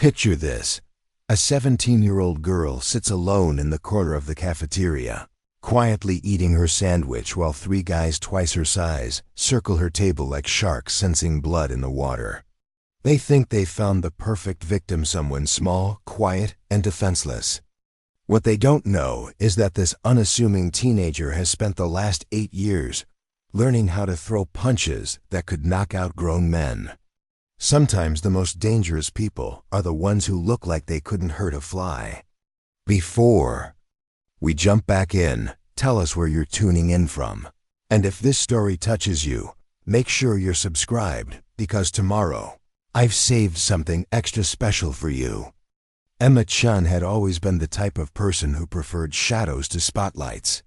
Picture this. A 17-year-old girl sits alone in the corner of the cafeteria, quietly eating her sandwich while three guys twice her size circle her table like sharks sensing blood in the water. They think they've found the perfect victim, someone small, quiet, and defenseless. What they don't know is that this unassuming teenager has spent the last 8 years learning how to throw punches that could knock out grown men. Sometimes the most dangerous people are the ones who look like they couldn't hurt a fly. Before we jump back in, tell us where you're tuning in from. And if this story touches you, make sure you're subscribed, because tomorrow, I've saved something extra special for you. Emma Chun had always been the type of person who preferred shadows to spotlights.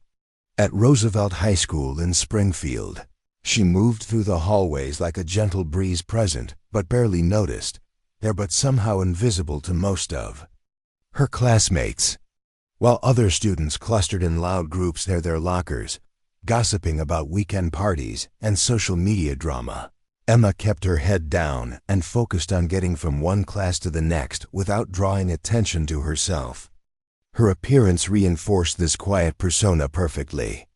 At Roosevelt High School in Springfield, she moved through the hallways like a gentle breeze, present but barely noticed, there but somehow invisible to most of her classmates. While other students clustered in loud groups near their lockers, gossiping about weekend parties and social media drama, Emma kept her head down and focused on getting from one class to the next without drawing attention to herself. Her appearance reinforced this quiet persona perfectly.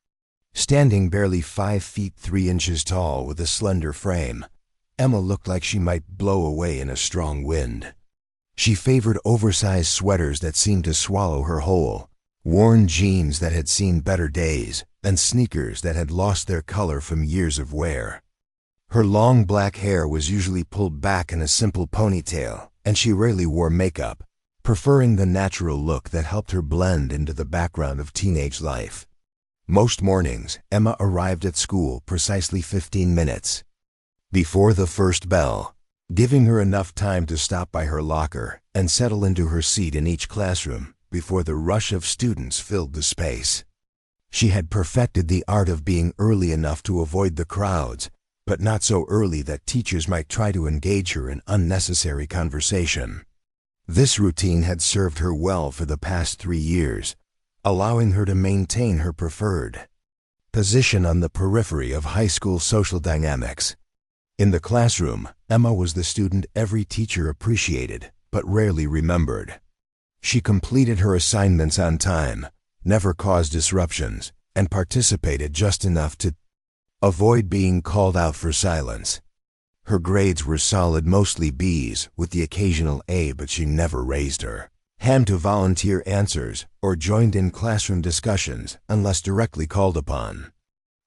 Standing barely 5 feet 3 inches tall with a slender frame, Emma looked like she might blow away in a strong wind. She favored oversized sweaters that seemed to swallow her whole, worn jeans that had seen better days, and sneakers that had lost their color from years of wear. Her long black hair was usually pulled back in a simple ponytail, and she rarely wore makeup, preferring the natural look that helped her blend into the background of teenage life. Most mornings, Emma arrived at school precisely 15 minutes before the first bell, giving her enough time to stop by her locker and settle into her seat in each classroom before the rush of students filled the space. She had perfected the art of being early enough to avoid the crowds, but not so early that teachers might try to engage her in unnecessary conversation. This routine had served her well for the past 3 years, allowing her to maintain her preferred position on the periphery of high school social dynamics. In the classroom, Emma was the student every teacher appreciated but rarely remembered. She completed her assignments on time, never caused disruptions, and participated just enough to avoid being called out for silence. Her grades were solid, mostly B's, with the occasional A, but she never raised her hand to volunteer answers or joined in classroom discussions unless directly called upon.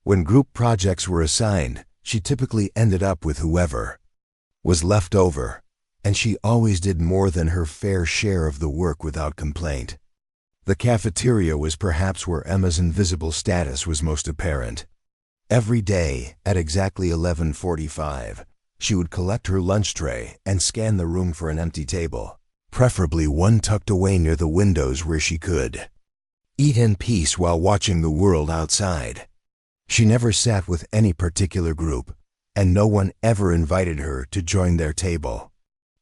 When group projects were assigned, she typically ended up with whoever was left over, and she always did more than her fair share of the work without complaint. The cafeteria was perhaps where Emma's invisible status was most apparent. Every day, at exactly 11:45, she would collect her lunch tray and scan the room for an empty table, preferably one tucked away near the windows where she could eat in peace while watching the world outside. She never sat with any particular group, and no one ever invited her to join their table.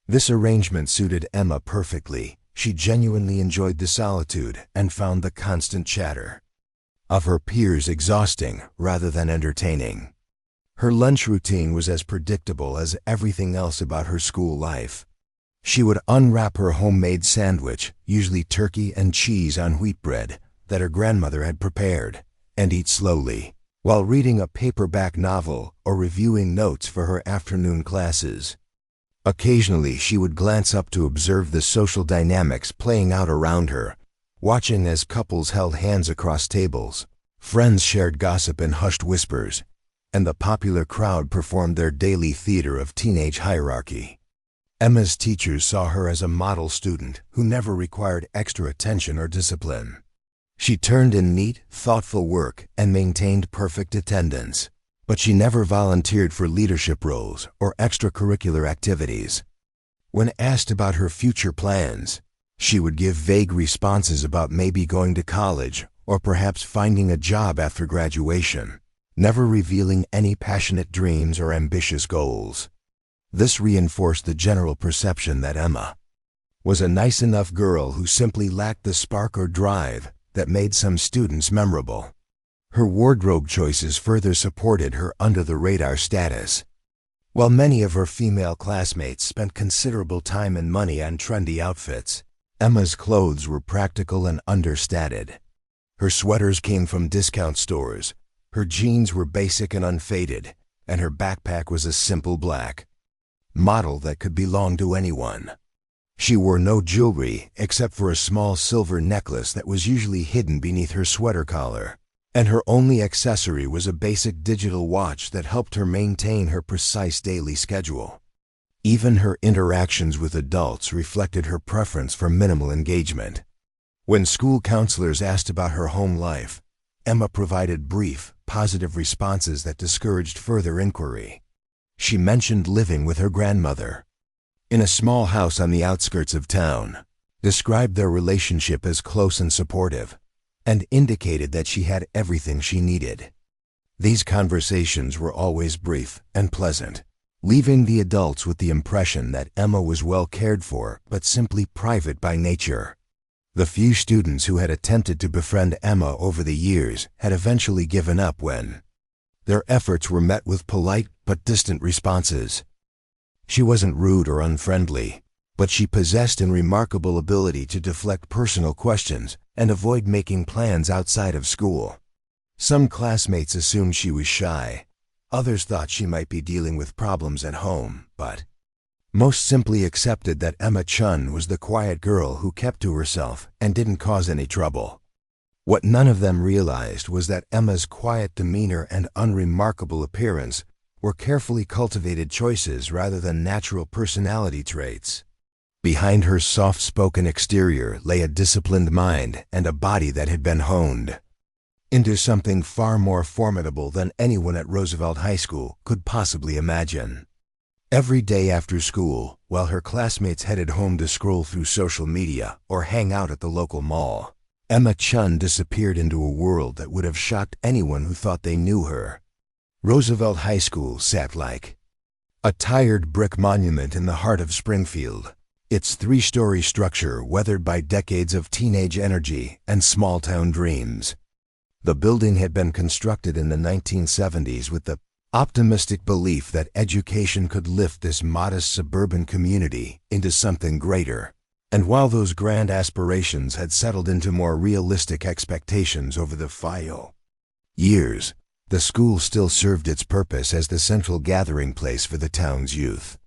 This arrangement suited Emma perfectly. She genuinely enjoyed the solitude and found the constant chatter of her peers exhausting rather than entertaining. Her lunch routine was as predictable as everything else about her school life. She would unwrap her homemade sandwich, usually turkey and cheese on wheat bread, that her grandmother had prepared, and eat slowly, while reading a paperback novel or reviewing notes for her afternoon classes. Occasionally, she would glance up to observe the social dynamics playing out around her, watching as couples held hands across tables, friends shared gossip in hushed whispers, and the popular crowd performed their daily theater of teenage hierarchy. Emma's teachers saw her as a model student who never required extra attention or discipline. She turned in neat, thoughtful work and maintained perfect attendance, but she never volunteered for leadership roles or extracurricular activities. When asked about her future plans, she would give vague responses about maybe going to college or perhaps finding a job after graduation, never revealing any passionate dreams or ambitious goals. This reinforced the general perception that Emma was a nice enough girl who simply lacked the spark or drive that made some students memorable. Her wardrobe choices further supported her under-the-radar status. While many of her female classmates spent considerable time and money on trendy outfits, Emma's clothes were practical and understated. Her sweaters came from discount stores, her jeans were basic and unfaded, and her backpack was a simple black model that could belong to anyone. She wore no jewelry except for a small silver necklace that was usually hidden beneath her sweater collar, and her only accessory was a basic digital watch that helped her maintain her precise daily schedule. Even her interactions with adults reflected her preference for minimal engagement. When school counselors asked about her home life, Emma provided brief, positive responses that discouraged further inquiry. She mentioned living with her grandmother in a small house on the outskirts of town, described their relationship as close and supportive, and indicated that she had everything she needed. These conversations were always brief and pleasant, leaving the adults with the impression that Emma was well cared for but simply private by nature. The few students who had attempted to befriend Emma over the years had eventually given up when their efforts were met with polite but distant responses. She wasn't rude or unfriendly, but she possessed a remarkable ability to deflect personal questions and avoid making plans outside of school. Some classmates assumed she was shy, others thought she might be dealing with problems at home, but most simply accepted that Emma Chun was the quiet girl who kept to herself and didn't cause any trouble. What none of them realized was that Emma's quiet demeanor and unremarkable appearance were carefully cultivated choices rather than natural personality traits. Behind her soft-spoken exterior lay a disciplined mind and a body that had been honed into something far more formidable than anyone at Roosevelt High School could possibly imagine. Every day after school, while her classmates headed home to scroll through social media or hang out at the local mall, Emma Chun disappeared into a world that would have shocked anyone who thought they knew her. Roosevelt High School sat like a tired brick monument in the heart of Springfield, its three-story structure weathered by decades of teenage energy and small-town dreams. The building had been constructed in the 1970s with the optimistic belief that education could lift this modest suburban community into something greater. And while those grand aspirations had settled into more realistic expectations over the years, the school still served its purpose as the central gathering place for the town's youth.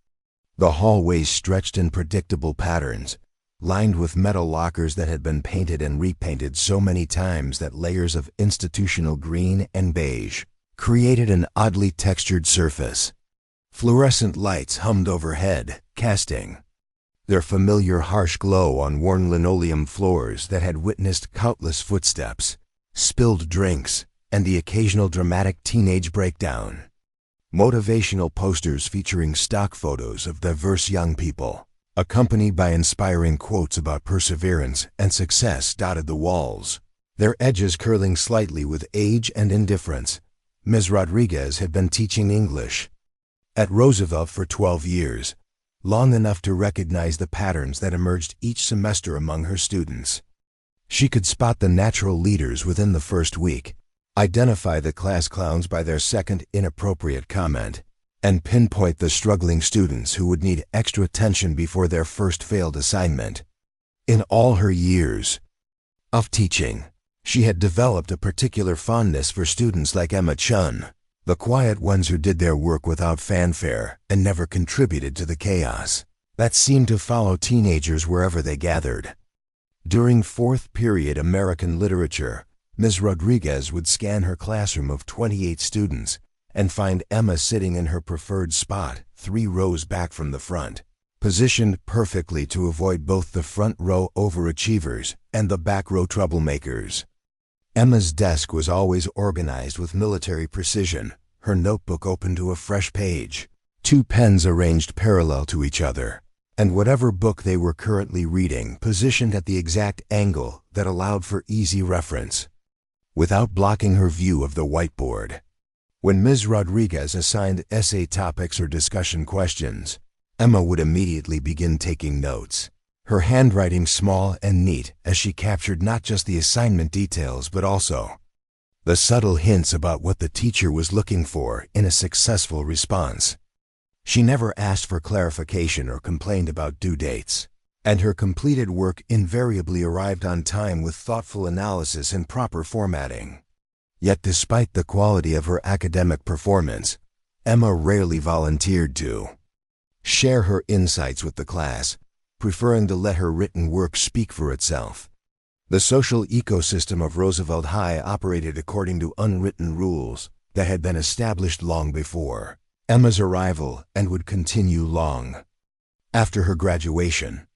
The hallways stretched in predictable patterns, lined with metal lockers that had been painted and repainted so many times that layers of institutional green and beige created an oddly textured surface. Fluorescent lights hummed overhead, casting their familiar harsh glow on worn linoleum floors that had witnessed countless footsteps, spilled drinks, and the occasional dramatic teenage breakdown. Motivational posters featuring stock photos of diverse young people, accompanied by inspiring quotes about perseverance and success, dotted the walls, their edges curling slightly with age and indifference. Ms. Rodriguez had been teaching English at Roosevelt for 12 years, long enough to recognize the patterns that emerged each semester among her students. She could spot the natural leaders within the first week, identify the class clowns by their second inappropriate comment, and pinpoint the struggling students who would need extra attention before their first failed assignment. In all her years of teaching, she had developed a particular fondness for students like Emma Chun, the quiet ones who did their work without fanfare and never contributed to the chaos that seemed to follow teenagers wherever they gathered. During fourth period American literature, Ms. Rodriguez would scan her classroom of 28 students and find Emma sitting in her preferred spot, 3 rows back from the front, positioned perfectly to avoid both the front row overachievers and the back row troublemakers. Emma's desk was always organized with military precision, her notebook open to a fresh page, 2 pens arranged parallel to each other, and whatever book they were currently reading positioned at the exact angle that allowed for easy reference, without blocking her view of the whiteboard. When Ms. Rodriguez assigned essay topics or discussion questions, Emma would immediately begin taking notes, her handwriting small and neat as she captured not just the assignment details but also the subtle hints about what the teacher was looking for in a successful response. She never asked for clarification or complained about due dates, and her completed work invariably arrived on time with thoughtful analysis and proper formatting. Yet despite the quality of her academic performance, Emma rarely volunteered to share her insights with the class, preferring to let her written work speak for itself. The social ecosystem of Roosevelt High operated according to unwritten rules that had been established long before Emma's arrival and would continue long after her graduation.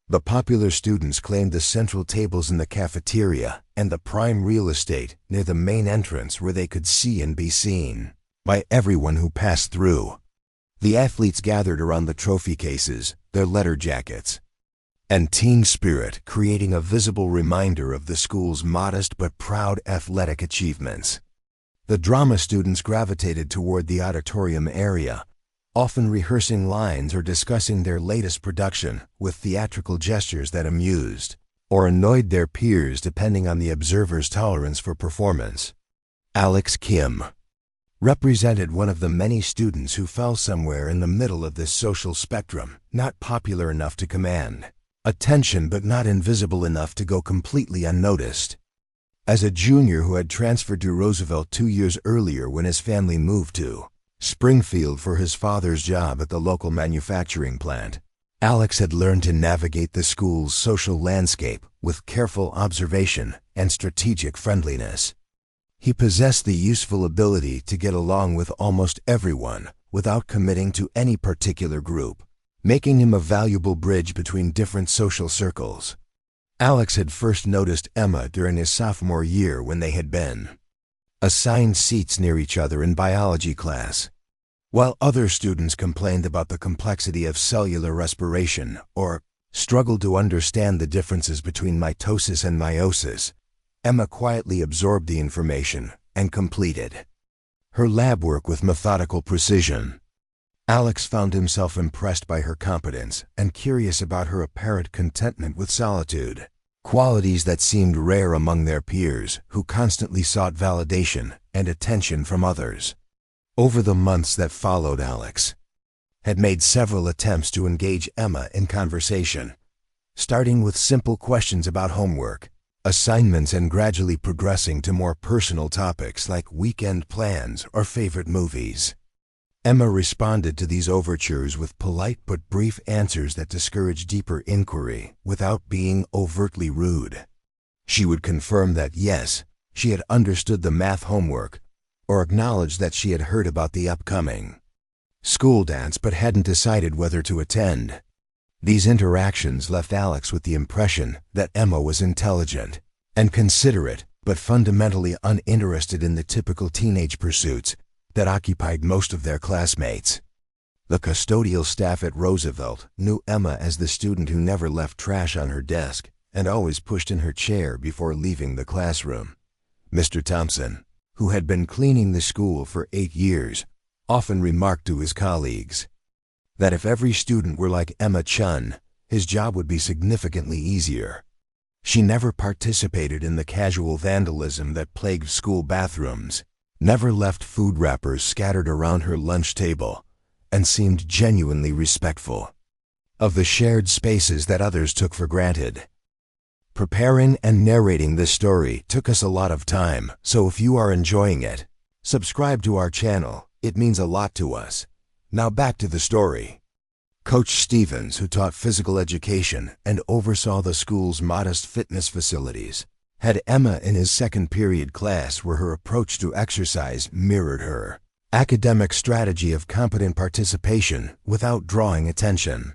The popular students claimed the central tables in the cafeteria and the prime real estate near the main entrance where they could see and be seen by everyone who passed through. The athletes gathered around the trophy cases, their letter jackets, and team spirit, creating a visible reminder of the school's modest but proud athletic achievements. The drama students gravitated toward the auditorium area, often rehearsing lines or discussing their latest production with theatrical gestures that amused or annoyed their peers depending on the observer's tolerance for performance. Alex Kim represented one of the many students who fell somewhere in the middle of this social spectrum, not popular enough to command attention but not invisible enough to go completely unnoticed. As a junior who had transferred to Roosevelt 2 years earlier when his family moved to Springfield for his father's job at the local manufacturing plant, Alex had learned to navigate the school's social landscape with careful observation and strategic friendliness. He possessed the useful ability to get along with almost everyone without committing to any particular group, making him a valuable bridge between different social circles. Alex had first noticed Emma during his sophomore year when they had been assigned seats near each other in biology class. While other students complained about the complexity of cellular respiration or struggled to understand the differences between mitosis and meiosis, Emma quietly absorbed the information and completed her lab work with methodical precision. Alex found himself impressed by her competence and curious about her apparent contentment with solitude, qualities that seemed rare among their peers who constantly sought validation and attention from others. Over the months that followed, Alex had made several attempts to engage Emma in conversation, starting with simple questions about homework, assignments, and gradually progressing to more personal topics like weekend plans or favorite movies. Emma responded to these overtures with polite but brief answers that discouraged deeper inquiry without being overtly rude. She would confirm that yes, she had understood the math homework, or acknowledge that she had heard about the upcoming school dance but hadn't decided whether to attend. These interactions left Alex with the impression that Emma was intelligent and considerate, but fundamentally uninterested in the typical teenage pursuits that occupied most of their classmates. The custodial staff at Roosevelt knew Emma as the student who never left trash on her desk and always pushed in her chair before leaving the classroom. Mr. Thompson, who had been cleaning the school for 8 years, often remarked to his colleagues that if every student were like Emma Chun, his job would be significantly easier. She never participated in the casual vandalism that plagued school bathrooms, never left food wrappers scattered around her lunch table, and seemed genuinely respectful of the shared spaces that others took for granted. Preparing and narrating this story took us a lot of time, so if you are enjoying it, subscribe to our channel. It means a lot to us. Now back to the story. Coach Stevens, who taught physical education and oversaw the school's modest fitness facilities, had Emma in his second period class where her approach to exercise mirrored her academic strategy of competent participation without drawing attention.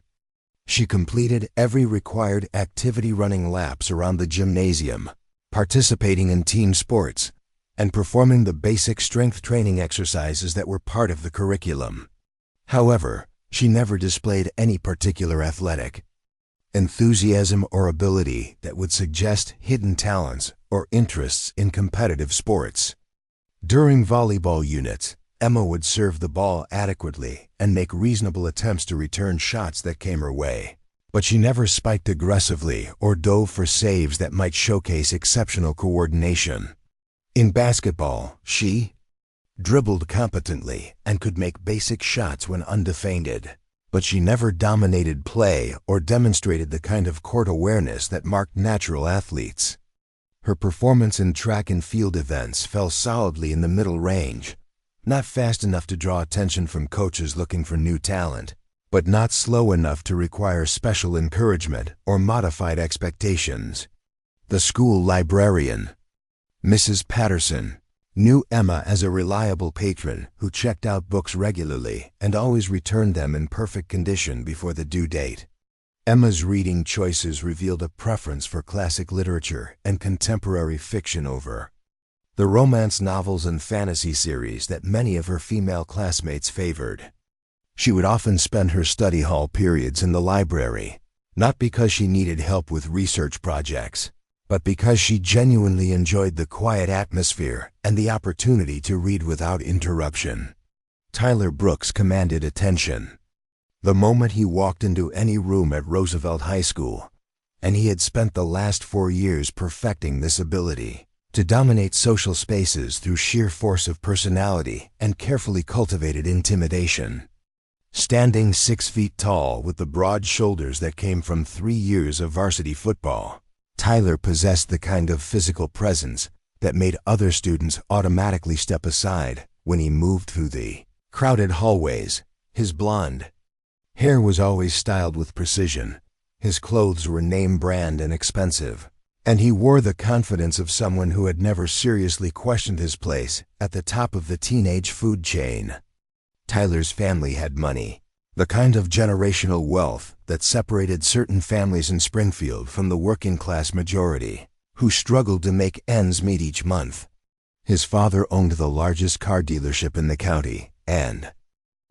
She completed every required activity, running laps around the gymnasium, participating in team sports, and performing the basic strength training exercises that were part of the curriculum. However, she never displayed any particular athletic enthusiasm or ability that would suggest hidden talents or interests in competitive sports. During volleyball units, Emma would serve the ball adequately and make reasonable attempts to return shots that came her way, but she never spiked aggressively or dove for saves that might showcase exceptional coordination. In basketball, she dribbled competently, and could make basic shots when undefended. But she never dominated play or demonstrated the kind of court awareness that marked natural athletes. Her performance in track and field events fell solidly in the middle range, not fast enough to draw attention from coaches looking for new talent, but not slow enough to require special encouragement or modified expectations. The school librarian, Mrs. Patterson, knew Emma as a reliable patron who checked out books regularly and always returned them in perfect condition before the due date. Emma's reading choices revealed a preference for classic literature and contemporary fiction over the romance novels and fantasy series that many of her female classmates favored. She would often spend her study hall periods in the library, not because she needed help with research projects, but because she genuinely enjoyed the quiet atmosphere and the opportunity to read without interruption. Tyler Brooks commanded attention. The moment he walked into any room at Roosevelt High School, and he had spent the last 4 years perfecting this ability to dominate social spaces through sheer force of personality and carefully cultivated intimidation. Standing 6 feet tall with the broad shoulders that came from 3 years of varsity football, Tyler possessed the kind of physical presence that made other students automatically step aside when he moved through the crowded hallways. His blonde hair was always styled with precision, his clothes were name brand and expensive, and he wore the confidence of someone who had never seriously questioned his place at the top of the teenage food chain. Tyler's family had money, the kind of generational wealth that separated certain families in Springfield from the working-class majority, who struggled to make ends meet each month. His father owned the largest car dealership in the county, and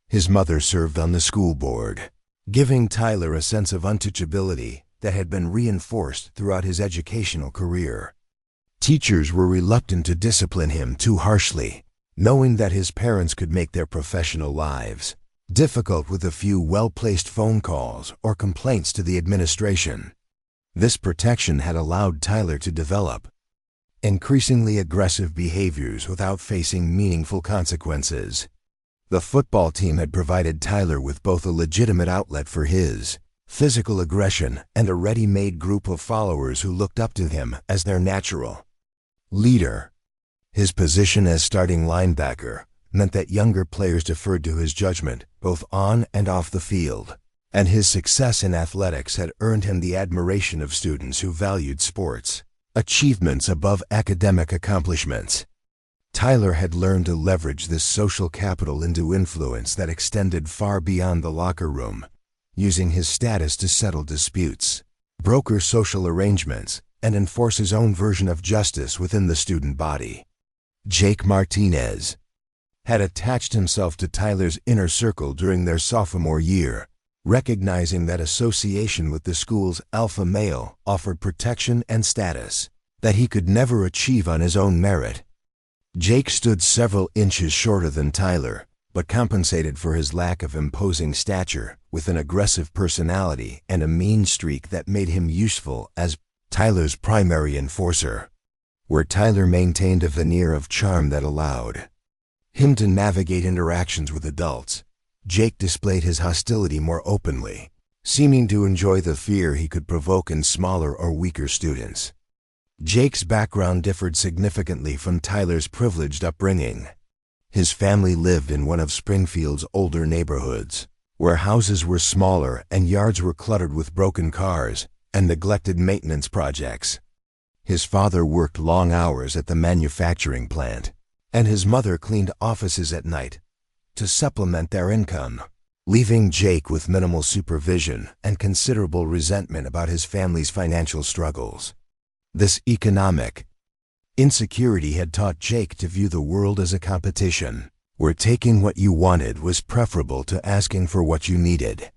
his mother served on the school board, giving Tyler a sense of untouchability that had been reinforced throughout his educational career. Teachers were reluctant to discipline him too harshly, knowing that his parents could make their professional lives difficult with a few well-placed phone calls or complaints to the administration. This protection had allowed Tyler to develop increasingly aggressive behaviors without facing meaningful consequences. The football team had provided Tyler with both a legitimate outlet for his physical aggression and a ready-made group of followers who looked up to him as their natural leader. His position as starting linebacker meant that younger players deferred to his judgment both on and off the field, and his success in athletics had earned him the admiration of students who valued sports achievements above academic accomplishments. Tyler had learned to leverage this social capital into influence that extended far beyond the locker room, using his status to settle disputes, broker social arrangements, and enforce his own version of justice within the student body. Jake Martinez had attached himself to Tyler's inner circle during their sophomore year, recognizing that association with the school's alpha male offered protection and status that he could never achieve on his own merit. Jake stood several inches shorter than Tyler, but compensated for his lack of imposing stature with an aggressive personality and a mean streak that made him useful as Tyler's primary enforcer. Where Tyler maintained a veneer of charm that allowed him to navigate interactions with adults, Jake displayed his hostility more openly, seeming to enjoy the fear he could provoke in smaller or weaker students. Jake's background differed significantly from Tyler's privileged upbringing. His family lived in one of Springfield's older neighborhoods, where houses were smaller and yards were cluttered with broken cars and neglected maintenance projects. His father worked long hours at the manufacturing plant, and his mother cleaned offices at night to supplement their income, leaving Jake with minimal supervision and considerable resentment about his family's financial struggles. This economic insecurity had taught Jake to view the world as a competition, where taking what you wanted was preferable to asking for what you needed.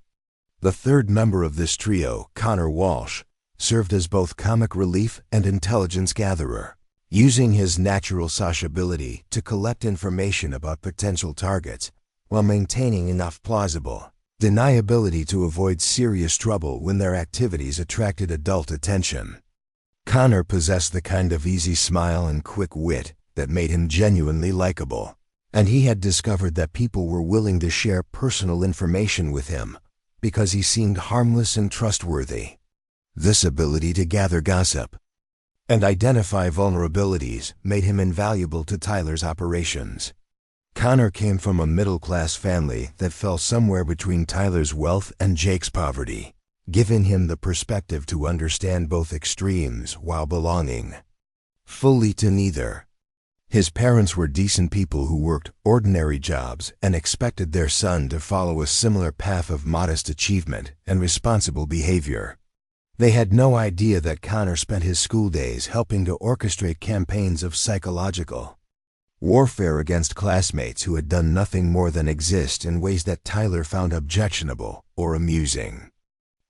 The third member of this trio, Connor Walsh, served as both comic relief and intelligence gatherer, using his natural sociability to collect information about potential targets while maintaining enough plausible deniability to avoid serious trouble when their activities attracted adult attention. Connor possessed the kind of easy smile and quick wit that made him genuinely likable, And he had discovered that people were willing to share personal information with him because he seemed harmless and trustworthy. This ability to gather gossip and identify vulnerabilities made him invaluable to Tyler's operations. Connor came from a middle-class family that fell somewhere between Tyler's wealth and Jake's poverty, giving him the perspective to understand both extremes while belonging fully to neither. His parents were decent people who worked ordinary jobs and expected their son to follow a similar path of modest achievement and responsible behavior. They had no idea that Connor spent his school days helping to orchestrate campaigns of psychological warfare against classmates who had done nothing more than exist in ways that Tyler found objectionable or amusing.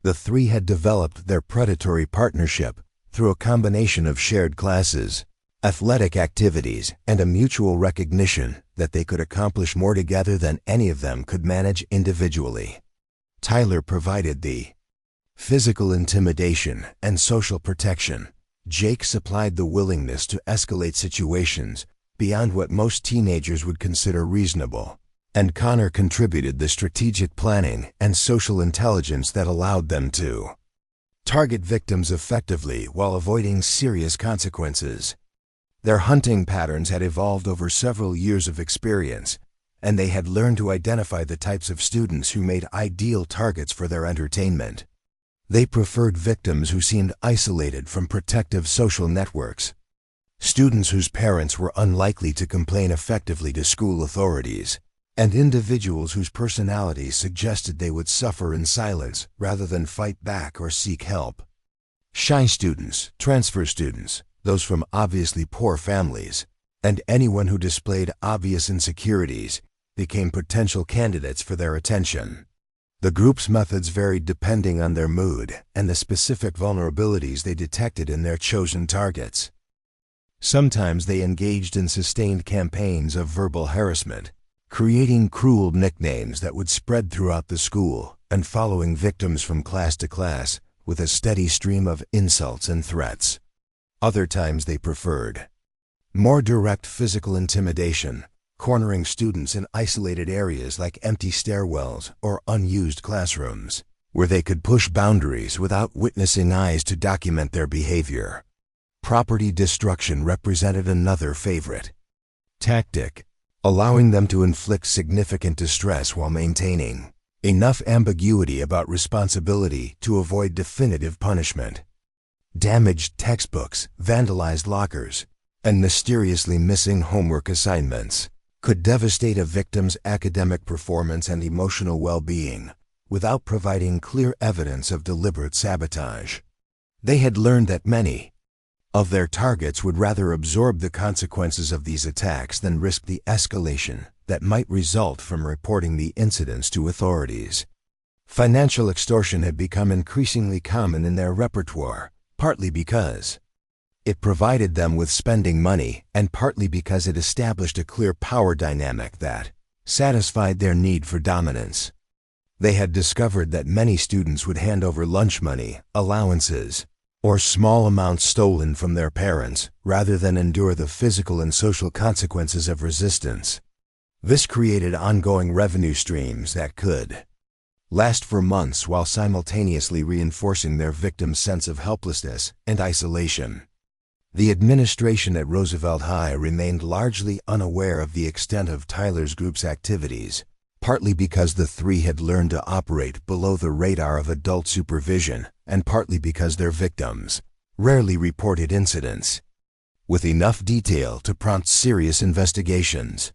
The three had developed their predatory partnership through a combination of shared classes, athletic activities, and a mutual recognition that they could accomplish more together than any of them could manage individually. Tyler provided the physical intimidation and social protection. Jake supplied the willingness to escalate situations beyond what most teenagers would consider reasonable, and Connor contributed the strategic planning and social intelligence that allowed them to target victims effectively while avoiding serious consequences. Their hunting patterns had evolved over several years of experience, and they had learned to identify the types of students who made ideal targets for their entertainment. They preferred victims who seemed isolated from protective social networks, students whose parents were unlikely to complain effectively to school authorities, and individuals whose personalities suggested they would suffer in silence rather than fight back or seek help. Shy students, transfer students, those from obviously poor families, and anyone who displayed obvious insecurities became potential candidates for their attention. The group's methods varied depending on their mood and the specific vulnerabilities they detected in their chosen targets. Sometimes they engaged in sustained campaigns of verbal harassment, creating cruel nicknames that would spread throughout the school and following victims from class to class with a steady stream of insults and threats. Other times they preferred more direct physical intimidation, cornering students in isolated areas like empty stairwells or unused classrooms, where they could push boundaries without witnessing eyes to document their behavior. Property destruction represented another favorite tactic, allowing them to inflict significant distress while maintaining enough ambiguity about responsibility to avoid definitive punishment. Damaged textbooks, vandalized lockers, and mysteriously missing homework assignments could devastate a victim's academic performance and emotional well-being without providing clear evidence of deliberate sabotage. They had learned that many of their targets would rather absorb the consequences of these attacks than risk the escalation that might result from reporting the incidents to authorities. Financial extortion had become increasingly common in their repertoire, partly because it provided them with spending money and partly because it established a clear power dynamic that satisfied their need for dominance. They had discovered that many students would hand over lunch money, allowances, or small amounts stolen from their parents rather than endure the physical and social consequences of resistance. This created ongoing revenue streams that could last for months while simultaneously reinforcing their victims' sense of helplessness and isolation. The administration at Roosevelt High remained largely unaware of the extent of Tyler's group's activities, partly because the three had learned to operate below the radar of adult supervision, and partly because their victims rarely reported incidents with enough detail to prompt serious investigations.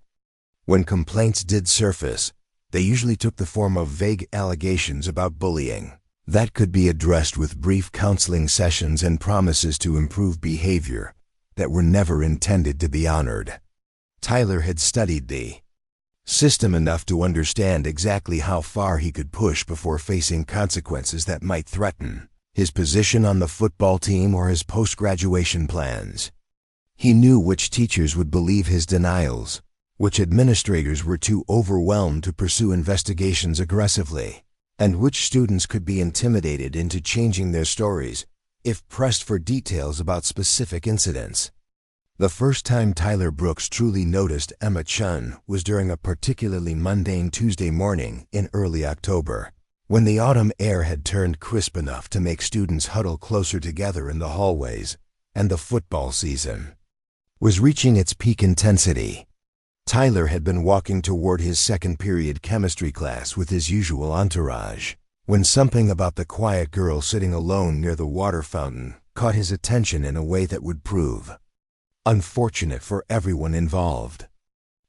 When complaints did surface, they usually took the form of vague allegations about bullying that could be addressed with brief counseling sessions and promises to improve behavior that were never intended to be honored. Tyler had studied the system enough to understand exactly how far he could push before facing consequences that might threaten his position on the football team or his post-graduation plans. He knew which teachers would believe his denials, which administrators were too overwhelmed to pursue investigations aggressively, and which students could be intimidated into changing their stories if pressed for details about specific incidents. The first time Tyler Brooks truly noticed Emma Chun was during a particularly mundane Tuesday morning in early October, when the autumn air had turned crisp enough to make students huddle closer together in the hallways, and the football season was reaching its peak intensity. Tyler had been walking toward his second period chemistry class with his usual entourage, when something about the quiet girl sitting alone near the water fountain caught his attention in a way that would prove unfortunate for everyone involved.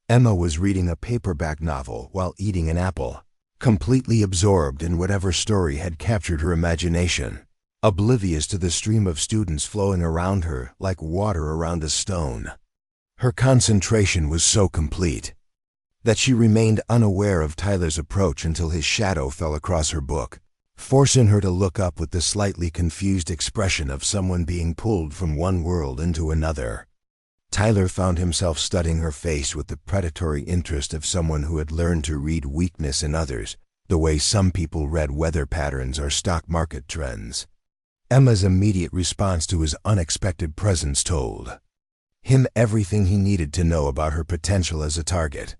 Emma was reading a paperback novel while eating an apple, completely absorbed in whatever story had captured her imagination, oblivious to the stream of students flowing around her like water around a stone. Her concentration was so complete that she remained unaware of Tyler's approach until his shadow fell across her book, forcing her to look up with the slightly confused expression of someone being pulled from one world into another. Tyler found himself studying her face with the predatory interest of someone who had learned to read weakness in others, the way some people read weather patterns or stock market trends. Emma's immediate response to his unexpected presence told him everything he needed to know about her potential as a target.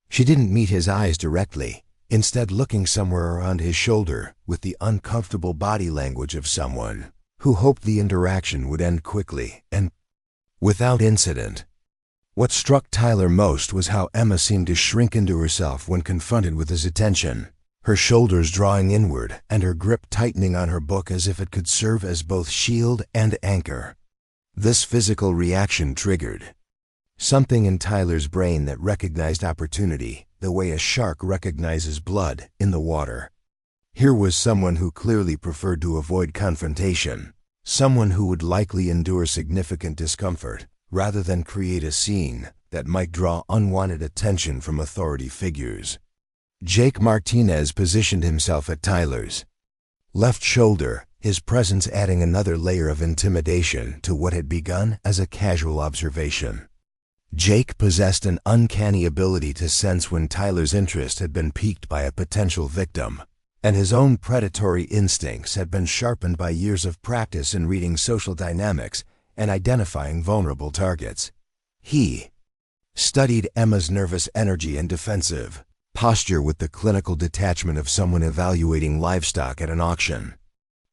She didn't meet his eyes directly, instead looking somewhere around his shoulder with the uncomfortable body language of someone who hoped the interaction would end quickly and without incident. What struck Tyler most was how Emma seemed to shrink into herself when confronted with his attention, her shoulders drawing inward and her grip tightening on her book as if it could serve as both shield and anchor. This physical reaction triggered something in Tyler's brain that recognized opportunity the way a shark recognizes blood in the water. Here was someone who clearly preferred to avoid confrontation, someone who would likely endure significant discomfort rather than create a scene that might draw unwanted attention from authority figures. Jake Martinez positioned himself at Tyler's left shoulder, his presence adding another layer of intimidation to what had begun as a casual observation. Jake possessed an uncanny ability to sense when Tyler's interest had been piqued by a potential victim, and his own predatory instincts had been sharpened by years of practice in reading social dynamics and identifying vulnerable targets. He studied Emma's nervous energy and defensive posture with the clinical detachment of someone evaluating livestock at an auction.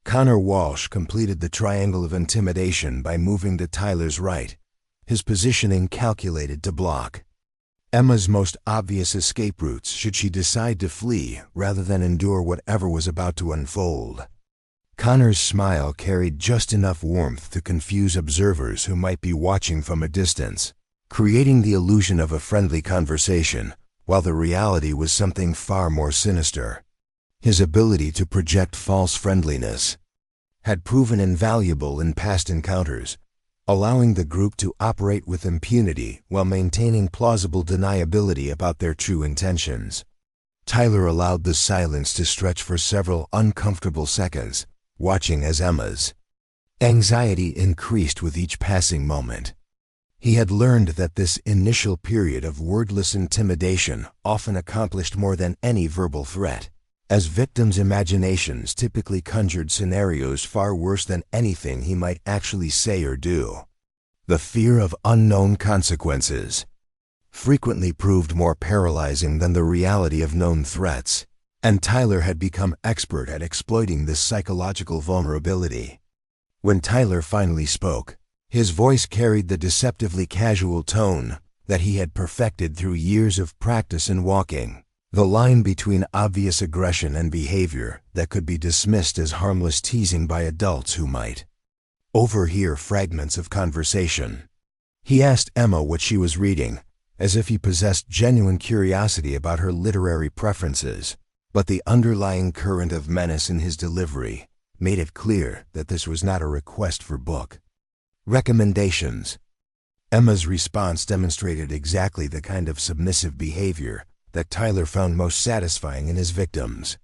Connor Walsh completed the triangle of intimidation by moving to Tyler's right, his positioning calculated to block Emma's most obvious escape routes should she decide to flee rather than endure whatever was about to unfold. Connor's smile carried just enough warmth to confuse observers who might be watching from a distance, creating the illusion of a friendly conversation, while the reality was something far more sinister. His ability to project false friendliness had proven invaluable in past encounters, allowing the group to operate with impunity while maintaining plausible deniability about their true intentions. Tyler allowed the silence to stretch for several uncomfortable seconds, watching as Emma's anxiety increased with each passing moment. He had learned that this initial period of wordless intimidation often accomplished more than any verbal threat, as victims' imaginations typically conjured scenarios far worse than anything he might actually say or do. The fear of unknown consequences frequently proved more paralyzing than the reality of known threats, and Tyler had become expert at exploiting this psychological vulnerability. When Tyler finally spoke, his voice carried the deceptively casual tone that he had perfected through years of practice in walking the line between obvious aggression and behavior that could be dismissed as harmless teasing by adults who might overhear fragments of conversation. He asked Emma what she was reading, as if he possessed genuine curiosity about her literary preferences, but the underlying current of menace in his delivery made it clear that this was not a request for book recommendations. Emma's response demonstrated exactly the kind of submissive behavior that Tyler found most satisfying in his victims.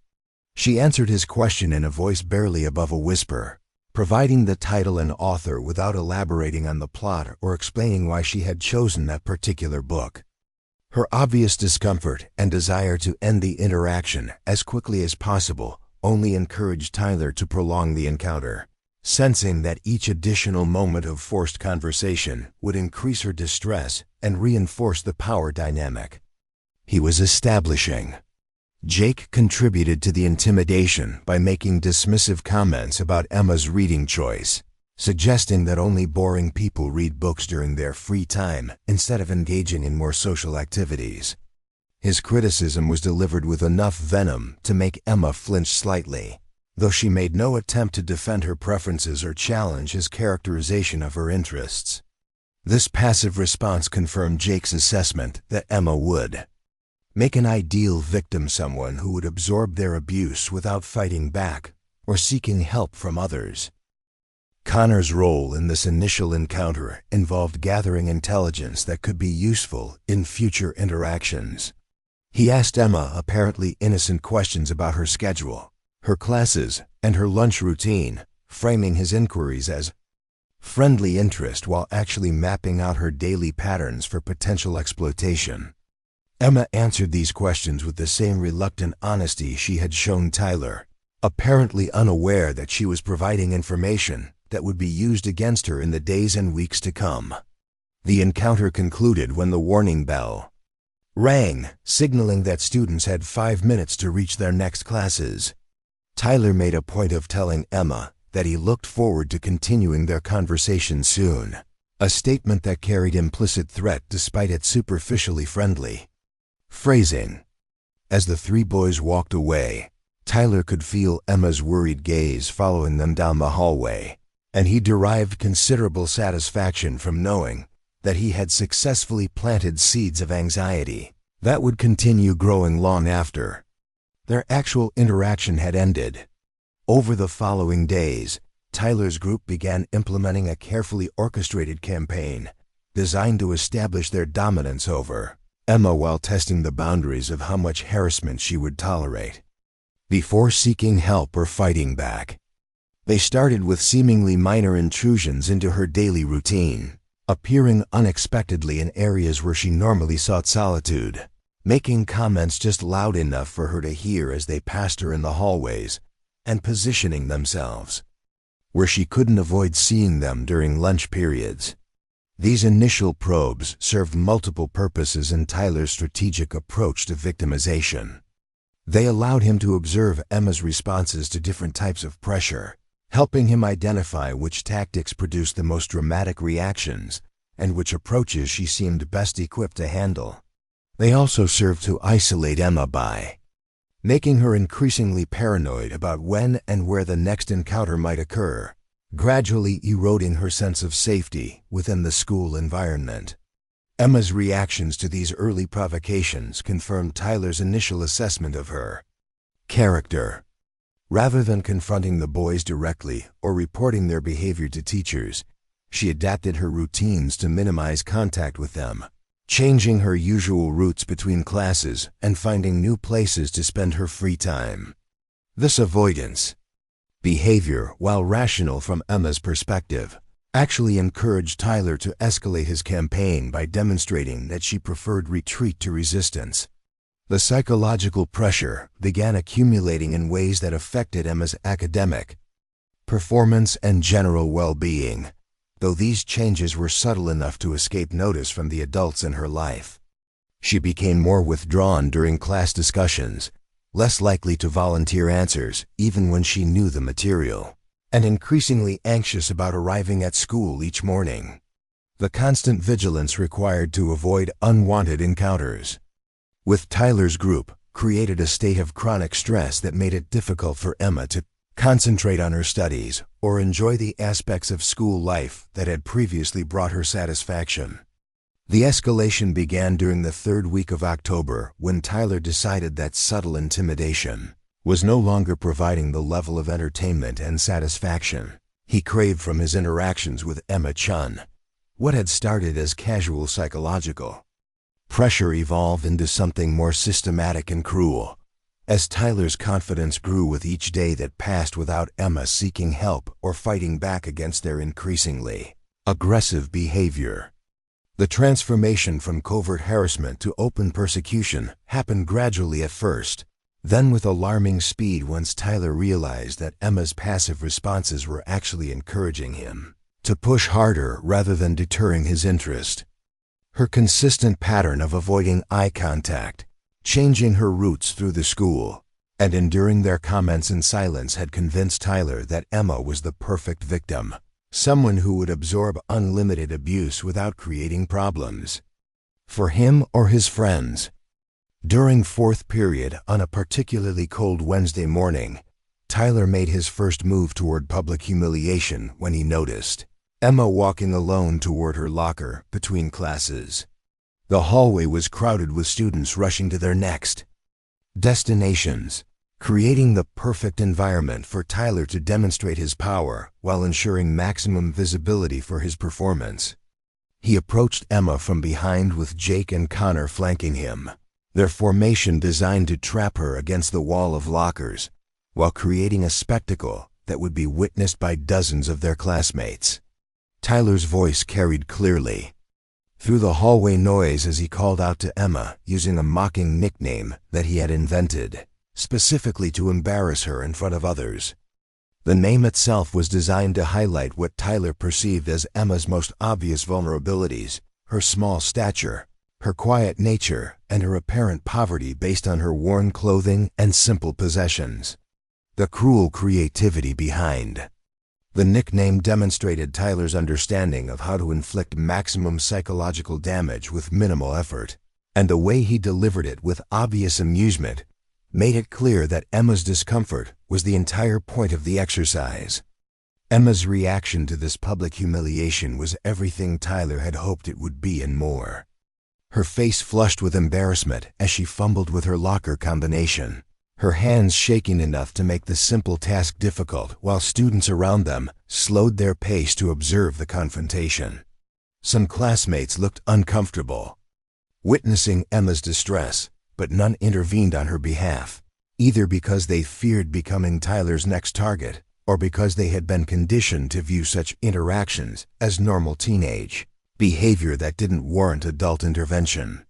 She answered his question in a voice barely above a whisper, providing the title and author without elaborating on the plot or explaining why she had chosen that particular book. Her obvious discomfort and desire to end the interaction as quickly as possible only encouraged Tyler to prolong the encounter, sensing that each additional moment of forced conversation would increase her distress and reinforce the power dynamic he was establishing. Jake contributed to the intimidation by making dismissive comments about Emma's reading choice, suggesting that only boring people read books during their free time instead of engaging in more social activities. His criticism was delivered with enough venom to make Emma flinch slightly, though she made no attempt to defend her preferences or challenge his characterization of her interests. This passive response confirmed Jake's assessment that Emma would make an ideal victim, someone who would absorb their abuse without fighting back or seeking help from others. Connor's role in this initial encounter involved gathering intelligence that could be useful in future interactions. He asked Emma apparently innocent questions about her schedule, her classes, and her lunch routine, framing his inquiries as friendly interest while actually mapping out her daily patterns for potential exploitation. Emma answered these questions with the same reluctant honesty she had shown Tyler, apparently unaware that she was providing information that would be used against her in the days and weeks to come. The encounter concluded when the warning bell rang, signaling that students had 5 minutes to reach their next classes. Tyler made a point of telling Emma that he looked forward to continuing their conversation soon, a statement that carried implicit threat despite its superficially friendly phrasing. As the three boys walked away, Tyler could feel Emma's worried gaze following them down the hallway, and he derived considerable satisfaction from knowing that he had successfully planted seeds of anxiety that would continue growing long after their actual interaction had ended. Over the following days, Tyler's group began implementing a carefully orchestrated campaign designed to establish their dominance over Emma while testing the boundaries of how much harassment she would tolerate. Before seeking help or fighting back, they started with seemingly minor intrusions into her daily routine, appearing unexpectedly in areas where she normally sought solitude, making comments just loud enough for her to hear as they passed her in the hallways, and positioning themselves where she couldn't avoid seeing them during lunch periods. These initial probes served multiple purposes in Tyler's strategic approach to victimization. They allowed him to observe Emma's responses to different types of pressure, helping him identify which tactics produced the most dramatic reactions and which approaches she seemed best equipped to handle. They also served to isolate Emma by making her increasingly paranoid about when and where the next encounter might occur, gradually eroding her sense of safety within the school environment. Emma's reactions to these early provocations confirmed Tyler's initial assessment of her character. Rather than confronting the boys directly or reporting their behavior to teachers, she adapted her routines to minimize contact with them, changing her usual routes between classes and finding new places to spend her free time. This avoidance behavior, while rational from Emma's perspective, actually encouraged Tyler to escalate his campaign by demonstrating that she preferred retreat to resistance. The psychological pressure began accumulating in ways that affected Emma's academic performance and general well-being, though these changes were subtle enough to escape notice from the adults in her life. She became more withdrawn during class discussions, less likely to volunteer answers even when she knew the material, and increasingly anxious about arriving at school each morning. The constant vigilance required to avoid unwanted encounters with Tyler's group created a state of chronic stress that made it difficult for Emma to concentrate on her studies or enjoy the aspects of school life that had previously brought her satisfaction. The escalation began during the third week of October when Tyler decided that subtle intimidation was no longer providing the level of entertainment and satisfaction he craved from his interactions with Emma Chun. What had started as casual psychological pressure evolved into something more systematic and cruel, as Tyler's confidence grew with each day that passed without Emma seeking help or fighting back against their increasingly aggressive behavior. The transformation from covert harassment to open persecution happened gradually at first, Then with alarming speed once Tyler realized that Emma's passive responses were actually encouraging him to push harder rather than deterring his interest. Her consistent pattern of avoiding eye contact, changing her routes through the school, and enduring their comments in silence had convinced Tyler that Emma was the perfect victim, someone who would absorb unlimited abuse without creating problems for him or his friends. During fourth period on a particularly cold Wednesday morning, Tyler made his first move toward public humiliation when he noticed Emma walking alone toward her locker between classes. The hallway was crowded with students rushing to their next destinations, creating the perfect environment for Tyler to demonstrate his power while ensuring maximum visibility for his performance. He approached Emma from behind with Jake and Connor flanking him, their formation designed to trap her against the wall of lockers, while creating a spectacle that would be witnessed by dozens of their classmates. Tyler's voice carried clearly through the hallway noise as he called out to Emma using a mocking nickname that he had invented, specifically to embarrass her in front of others. The name itself was designed to highlight what Tyler perceived as Emma's most obvious vulnerabilities: her small stature, her quiet nature, and her apparent poverty based on her worn clothing and simple possessions. The cruel creativity behind the nickname demonstrated Tyler's understanding of how to inflict maximum psychological damage with minimal effort, and the way he delivered it with obvious amusement made it clear that Emma's discomfort was the entire point of the exercise. Emma's reaction to this public humiliation was everything Tyler had hoped it would be and more. Her face flushed with embarrassment as she fumbled with her locker combination, her hands shaking enough to make the simple task difficult while students around them slowed their pace to observe the confrontation. Some classmates looked uncomfortable witnessing Emma's distress, but none intervened on her behalf, either because they feared becoming Tyler's next target or because they had been conditioned to view such interactions as normal teenage behavior that didn't warrant adult intervention.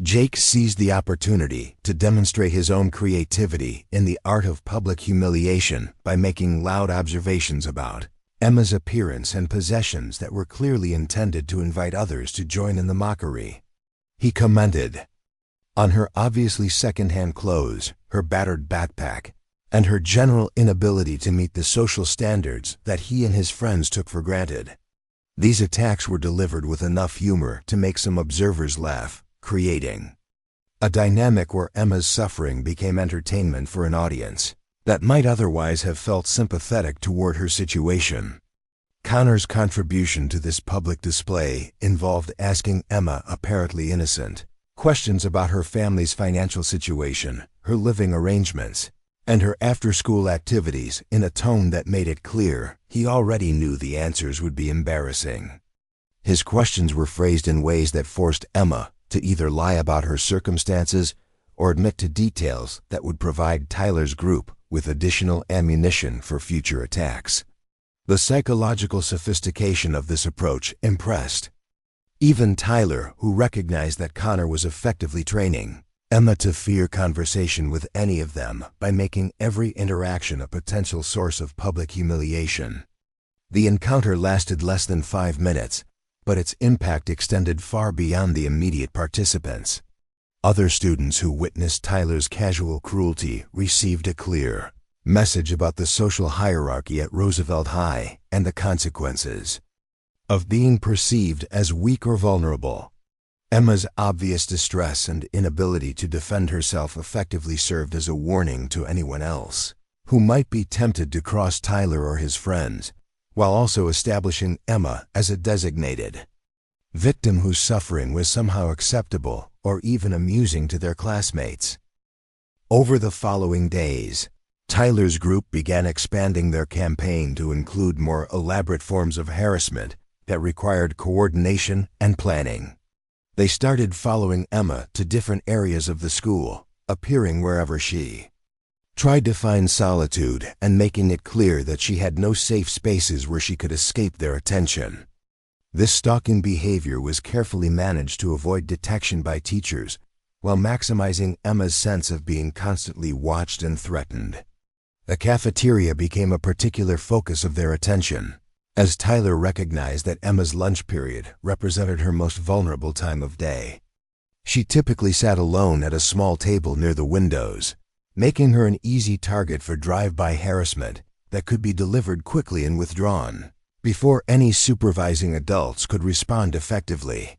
Jake seized the opportunity to demonstrate his own creativity in the art of public humiliation by making loud observations about Emma's appearance and possessions that were clearly intended to invite others to join in the mockery. He commented on her obviously second-hand clothes, her battered backpack, and her general inability to meet the social standards that he and his friends took for granted. These attacks were delivered with enough humor to make some observers laugh, creating a dynamic where Emma's suffering became entertainment for an audience that might otherwise have felt sympathetic toward her situation. Connor's contribution to this public display involved asking Emma, apparently innocent, questions about her family's financial situation, her living arrangements, and her after-school activities in a tone that made it clear he already knew the answers would be embarrassing. His questions were phrased in ways that forced Emma to either lie about her circumstances or admit to details that would provide Tyler's group with additional ammunition for future attacks. The psychological sophistication of this approach impressed even Tyler, who recognized that Connor was effectively training Emma to fear conversation with any of them by making every interaction a potential source of public humiliation. The encounter lasted less than 5 minutes, but its impact extended far beyond the immediate participants. Other students who witnessed Tyler's casual cruelty received a clear message about the social hierarchy at Roosevelt High and the consequences of being perceived as weak or vulnerable. Emma's obvious distress and inability to defend herself effectively served as a warning to anyone else who might be tempted to cross Tyler or his friends, while also establishing Emma as a designated victim whose suffering was somehow acceptable or even amusing to their classmates. Over the following days, Tyler's group began expanding their campaign to include more elaborate forms of harassment that required coordination and planning. They started following Emma to different areas of the school, appearing wherever she tried to find solitude and making it clear that she had no safe spaces where she could escape their attention. This stalking behavior was carefully managed to avoid detection by teachers, while maximizing Emma's sense of being constantly watched and threatened. The cafeteria became a particular focus of their attention, as Tyler recognized that Emma's lunch period represented her most vulnerable time of day. She typically sat alone at a small table near the windows, making her an easy target for drive-by harassment that could be delivered quickly and withdrawn, before any supervising adults could respond effectively.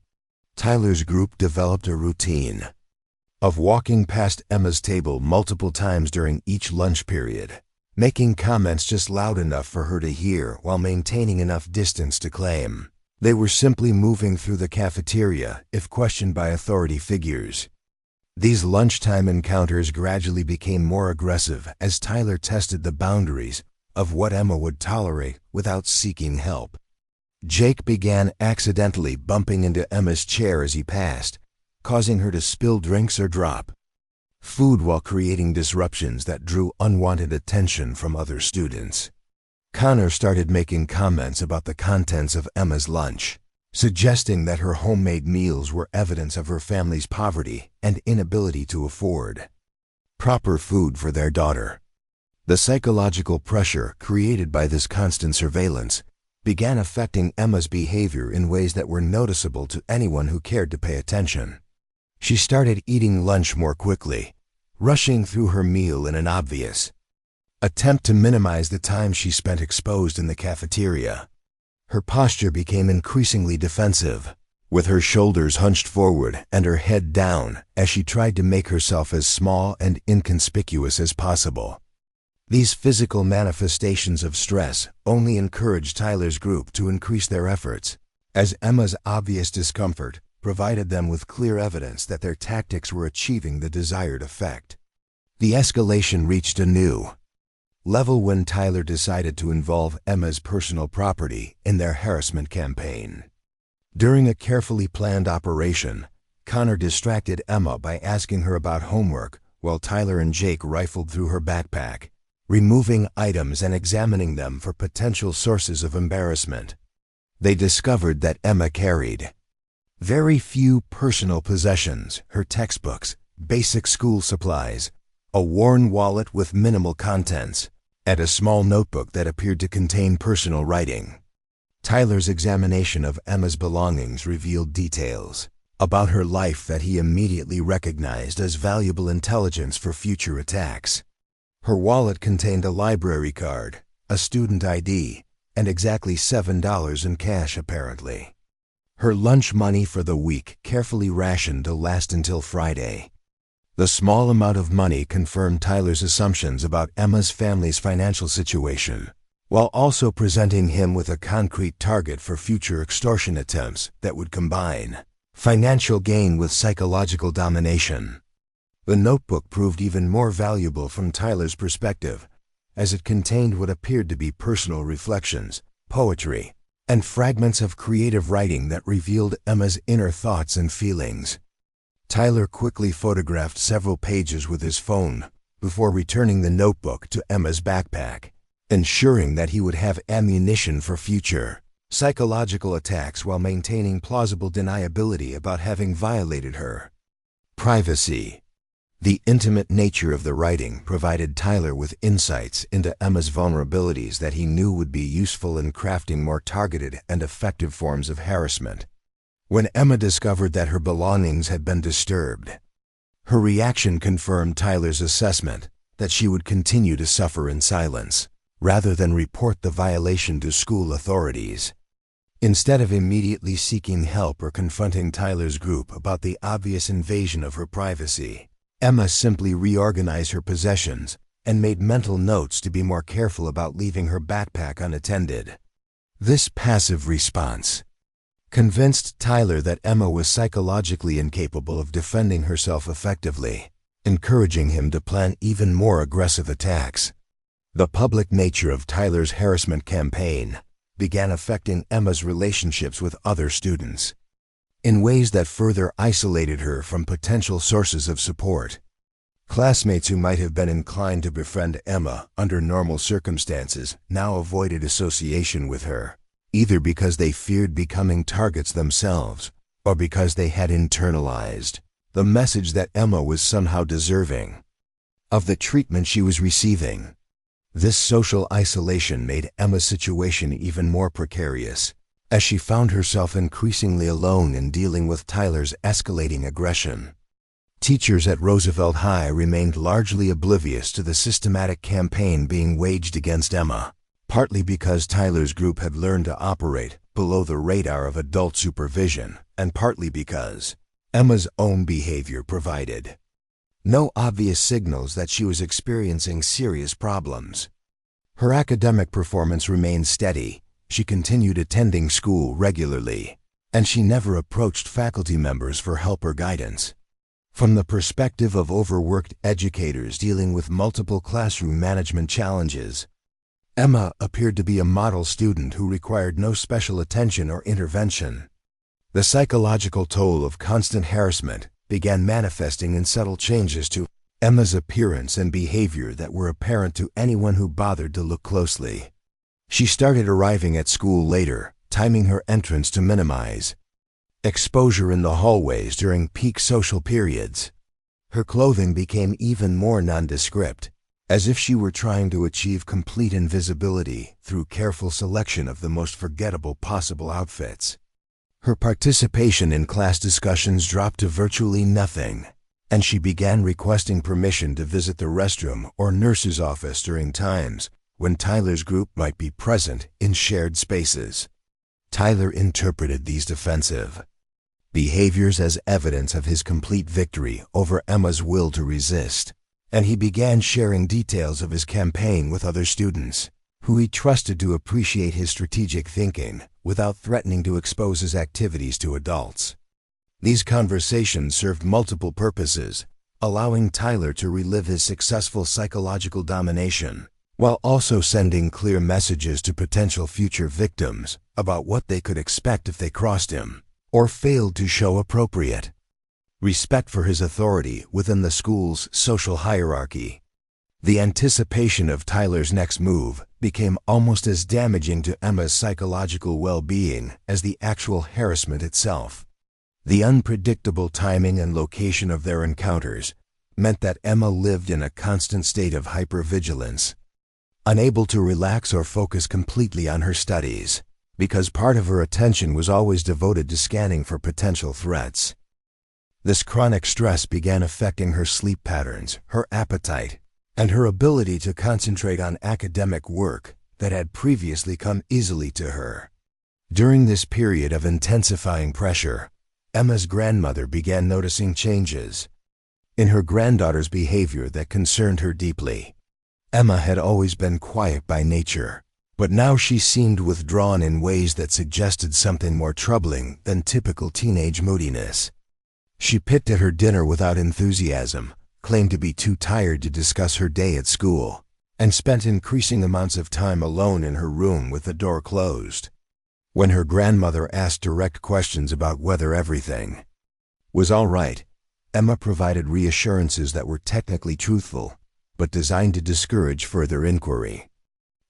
Tyler's group developed a routine of walking past Emma's table multiple times during each lunch period, making comments just loud enough for her to hear while maintaining enough distance to claim they were simply moving through the cafeteria if questioned by authority figures. These lunchtime encounters gradually became more aggressive as Tyler tested the boundaries of what Emma would tolerate without seeking help. Jake began accidentally bumping into Emma's chair as he passed, causing her to spill drinks or drop food while creating disruptions that drew unwanted attention from other students. Connor started making comments about the contents of Emma's lunch, suggesting that her homemade meals were evidence of her family's poverty and inability to afford proper food for their daughter. The psychological pressure created by this constant surveillance began affecting Emma's behavior in ways that were noticeable to anyone who cared to pay attention. She started eating lunch more quickly, rushing through her meal in an obvious attempt to minimize the time she spent exposed in the cafeteria. Her posture became increasingly defensive, with her shoulders hunched forward and her head down as she tried to make herself as small and inconspicuous as possible. These physical manifestations of stress only encouraged Tyler's group to increase their efforts, as Emma's obvious discomfort provided them with clear evidence that their tactics were achieving the desired effect. The escalation reached a new level when Tyler decided to involve Emma's personal property in their harassment campaign. During a carefully planned operation, Connor distracted Emma by asking her about homework while Tyler and Jake rifled through her backpack, removing items and examining them for potential sources of embarrassment. They discovered that Emma carried very few personal possessions: her textbooks, basic school supplies, a worn wallet with minimal contents, and a small notebook that appeared to contain personal writing. Tyler's examination of Emma's belongings revealed details about her life that he immediately recognized as valuable intelligence for future attacks. Her wallet contained a library card, a student ID, and exactly $7 in cash apparently. Her lunch money for the week carefully rationed to last until Friday. The small amount of money confirmed Tyler's assumptions about Emma's family's financial situation, while also presenting him with a concrete target for future extortion attempts that would combine financial gain with psychological domination. The notebook proved even more valuable from Tyler's perspective, as it contained what appeared to be personal reflections, poetry, and fragments of creative writing that revealed Emma's inner thoughts and feelings. Tyler quickly photographed several pages with his phone before returning the notebook to Emma's backpack, ensuring that he would have ammunition for future psychological attacks while maintaining plausible deniability about having violated her privacy. The intimate nature of the writing provided Tyler with insights into Emma's vulnerabilities that he knew would be useful in crafting more targeted and effective forms of harassment. When Emma discovered that her belongings had been disturbed, her reaction confirmed Tyler's assessment that she would continue to suffer in silence, rather than report the violation to school authorities. Instead of immediately seeking help or confronting Tyler's group about the obvious invasion of her privacy, Emma simply reorganized her possessions and made mental notes to be more careful about leaving her backpack unattended. This passive response convinced Tyler that Emma was psychologically incapable of defending herself effectively, encouraging him to plan even more aggressive attacks. The public nature of Tyler's harassment campaign began affecting Emma's relationships with other students in ways that further isolated her from potential sources of support. Classmates who might have been inclined to befriend Emma under normal circumstances now avoided association with her, either because they feared becoming targets themselves or because they had internalized the message that Emma was somehow deserving of the treatment she was receiving. This social isolation made Emma's situation even more precarious, as she found herself increasingly alone in dealing with Tyler's escalating aggression. Teachers at Roosevelt High remained largely oblivious to the systematic campaign being waged against Emma, partly because Tyler's group had learned to operate below the radar of adult supervision, and partly because Emma's own behavior provided no obvious signals that she was experiencing serious problems. Her academic performance remained steady, she continued attending school regularly, and she never approached faculty members for help or guidance. From the perspective of overworked educators dealing with multiple classroom management challenges, Emma appeared to be a model student who required no special attention or intervention. The psychological toll of constant harassment began manifesting in subtle changes to Emma's appearance and behavior that were apparent to anyone who bothered to look closely. She started arriving at school later, timing her entrance to minimize exposure in the hallways during peak social periods. Her clothing became even more nondescript, as if she were trying to achieve complete invisibility through careful selection of the most forgettable possible outfits. Her participation in class discussions dropped to virtually nothing, and she began requesting permission to visit the restroom or nurse's office during times when Tyler's group might be present in shared spaces. Tyler interpreted these defensive behaviors as evidence of his complete victory over Emma's will to resist, and he began sharing details of his campaign with other students, who he trusted to appreciate his strategic thinking without threatening to expose his activities to adults. These conversations served multiple purposes, allowing Tyler to relive his successful psychological domination, while also sending clear messages to potential future victims about what they could expect if they crossed him or failed to show appropriate respect for his authority within the school's social hierarchy. The anticipation of Tyler's next move became almost as damaging to Emma's psychological well-being as the actual harassment itself. The unpredictable timing and location of their encounters meant that Emma lived in a constant state of hypervigilance, unable to relax or focus completely on her studies, because part of her attention was always devoted to scanning for potential threats. This chronic stress began affecting her sleep patterns, her appetite, and her ability to concentrate on academic work that had previously come easily to her. During this period of intensifying pressure, Emma's grandmother began noticing changes in her granddaughter's behavior that concerned her deeply. Emma had always been quiet by nature, but now she seemed withdrawn in ways that suggested something more troubling than typical teenage moodiness. She picked at her dinner without enthusiasm, claimed to be too tired to discuss her day at school, and spent increasing amounts of time alone in her room with the door closed. When her grandmother asked direct questions about whether everything was all right, Emma provided reassurances that were technically truthful, but designed to discourage further inquiry.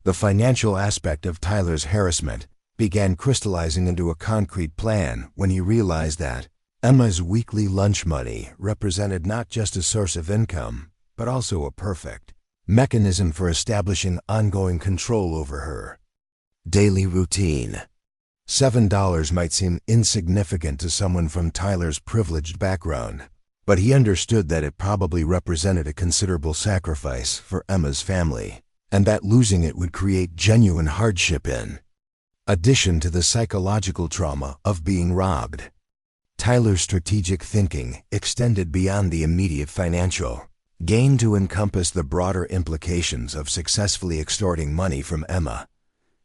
The financial aspect of Tyler's harassment began crystallizing into a concrete plan when he realized that Emma's weekly lunch money represented not just a source of income, but also a perfect mechanism for establishing ongoing control over her daily routine. $7 might seem insignificant to someone from Tyler's privileged background, but he understood that it probably represented a considerable sacrifice for Emma's family, and that losing it would create genuine hardship in addition to the psychological trauma of being robbed. Tyler's strategic thinking extended beyond the immediate financial gain to encompass the broader implications of successfully extorting money from Emma.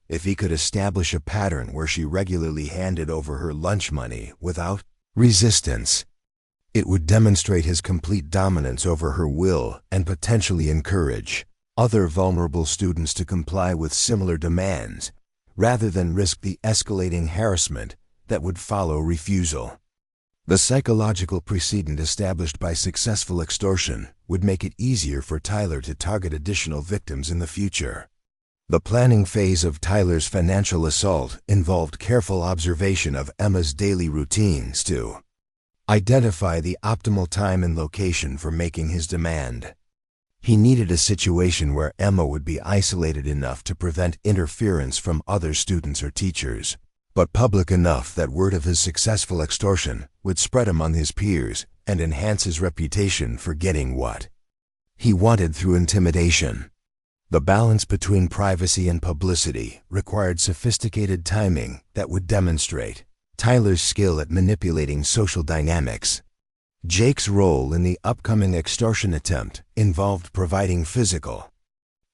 If he could establish a pattern where she regularly handed over her lunch money without resistance, it would demonstrate his complete dominance over her will and potentially encourage other vulnerable students to comply with similar demands, rather than risk the escalating harassment that would follow refusal. The psychological precedent established by successful extortion would make it easier for Tyler to target additional victims in the future. The planning phase of Tyler's financial assault involved careful observation of Emma's daily routines to Identify the optimal time and location for making his demand. He needed a situation where Emma would be isolated enough to prevent interference from other students or teachers, but public enough that word of his successful extortion would spread among his peers and enhance his reputation for getting what he wanted through intimidation. The balance between privacy and publicity required sophisticated timing that would demonstrate Tyler's skill at manipulating social dynamics. Jake's role in the upcoming extortion attempt involved providing physical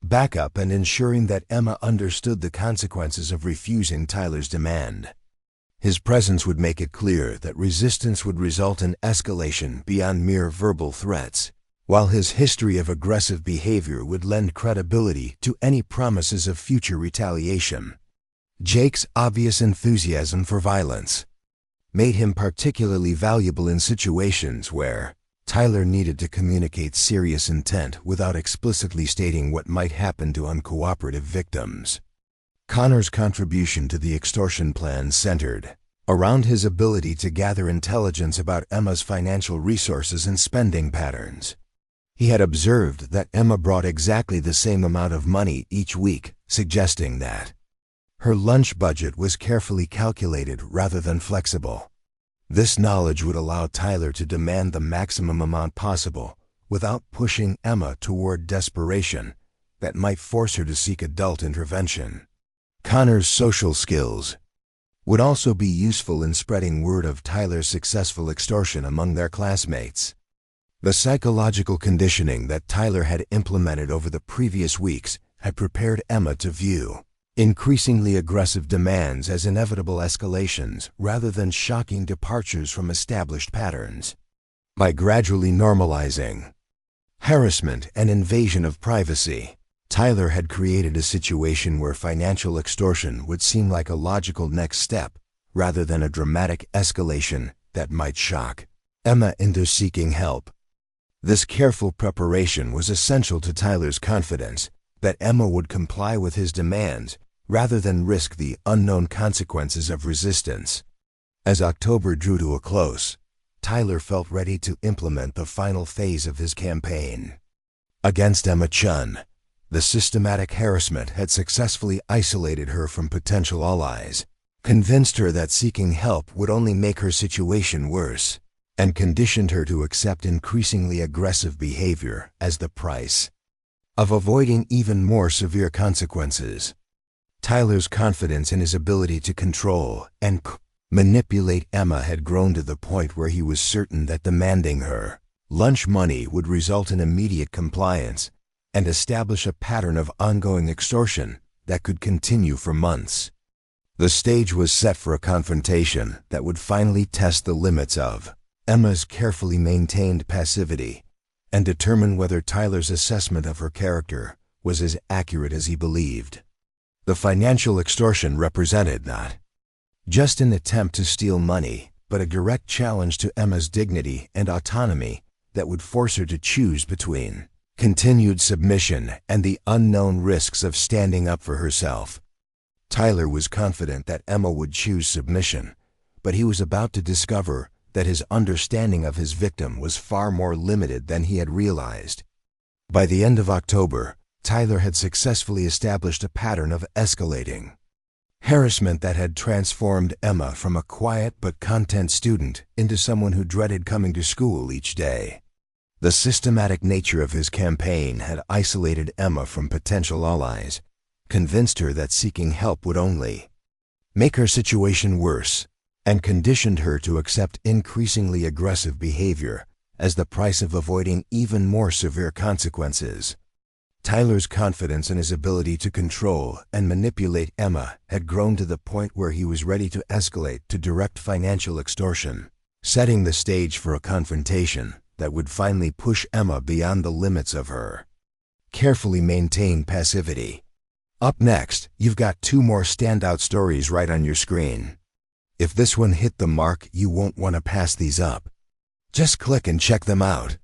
backup and ensuring that Emma understood the consequences of refusing Tyler's demand. His presence would make it clear that resistance would result in escalation beyond mere verbal threats, while his history of aggressive behavior would lend credibility to any promises of future retaliation. Jake's obvious enthusiasm for violence made him particularly valuable in situations where Tyler needed to communicate serious intent without explicitly stating what might happen to uncooperative victims. Connor's contribution to the extortion plan centered around his ability to gather intelligence about Emma's financial resources and spending patterns. He had observed that Emma brought exactly the same amount of money each week, suggesting that her lunch budget was carefully calculated rather than flexible. This knowledge would allow Tyler to demand the maximum amount possible without pushing Emma toward desperation that might force her to seek adult intervention. Connor's social skills would also be useful in spreading word of Tyler's successful extortion among their classmates. The psychological conditioning that Tyler had implemented over the previous weeks had prepared Emma to view increasingly aggressive demands as inevitable escalations rather than shocking departures from established patterns. By gradually normalizing harassment and invasion of privacy, Tyler had created a situation where financial extortion would seem like a logical next step rather than a dramatic escalation that might shock Emma into seeking help. This careful preparation was essential to Tyler's confidence that Emma would comply with his demands rather than risk the unknown consequences of resistance. As October drew to a close, Tyler felt ready to implement the final phase of his campaign. Against Emma Chun, the systematic harassment had successfully isolated her from potential allies, convinced her that seeking help would only make her situation worse, and conditioned her to accept increasingly aggressive behavior as the price of avoiding even more severe consequences. Tyler's confidence in his ability to control and manipulate Emma had grown to the point where he was certain that demanding her lunch money would result in immediate compliance and establish a pattern of ongoing extortion that could continue for months. The stage was set for a confrontation that would finally test the limits of Emma's carefully maintained passivity and determine whether Tyler's assessment of her character was as accurate as he believed. The financial extortion represented not just an attempt to steal money, but a direct challenge to Emma's dignity and autonomy that would force her to choose between continued submission and the unknown risks of standing up for herself. Tyler was confident that Emma would choose submission, but he was about to discover that his understanding of his victim was far more limited than he had realized. By the end of October, Tyler had successfully established a pattern of escalating harassment that had transformed Emma from a quiet but content student into someone who dreaded coming to school each day. The systematic nature of his campaign had isolated Emma from potential allies, convinced her that seeking help would only make her situation worse, and conditioned her to accept increasingly aggressive behavior as the price of avoiding even more severe consequences. Tyler's confidence in his ability to control and manipulate Emma had grown to the point where he was ready to escalate to direct financial extortion, setting the stage for a confrontation that would finally push Emma beyond the limits of her carefully maintained passivity. Up next, you've got two more standout stories right on your screen. If this one hit the mark, you won't want to pass these up. Just click and check them out.